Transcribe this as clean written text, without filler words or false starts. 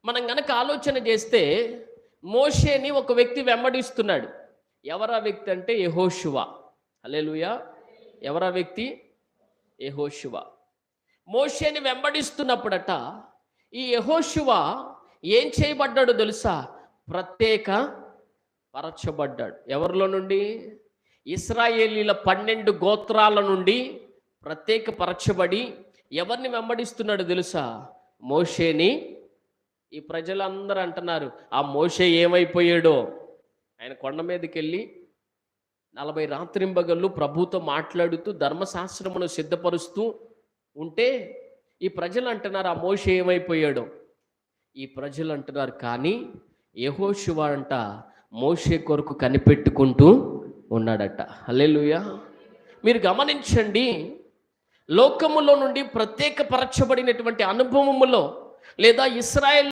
మనం గనక ఆలోచన చేస్తే మోషేని ఒక వ్యక్తి వెంబడిస్తున్నాడు. ఎవరా వ్యక్తి అంటే యెహోషువ. హల్లెలూయా. ఎవరా వ్యక్తి? యెహోషువ. మోషేని వెంబడిస్తున్నప్పుడట ఈ యెహోషువ ఏం చేయబడ్డాడో తెలుసా? ప్రత్యేక పరచబడ్డాడు. ఎవరిలో నుండి? ఇశ్రాయేలీల 12 గోత్రాల నుండి ప్రత్యేక పరచబడి ఎవరిని వెంబడిస్తున్నాడు తెలుసా? మోషేని. ఈ ప్రజలందరూ అంటున్నారు, ఆ మోషే ఏమైపోయాడో. ఆయన కొండ మీదకి వెళ్ళి 40 రాత్రింబగళ్ళు ప్రభుతో మాట్లాడుతూ ధర్మశాస్త్రమును సిద్ధపరుస్తూ ఉంటే ఈ ప్రజలు అంటున్నారు, ఆ మోషే ఏమైపోయాడో. ఈ ప్రజలు అంటున్నారు, కానీ యెహోషువ అంట మోషే కొరకు కనిపెట్టుకుంటూ ఉన్నాడట. హల్లెలూయా. మీరు గమనించండి, లోకములో నుండి ప్రత్యేక పరచబడినటువంటి అనుభవములో లేదా ఇశ్రాయేల్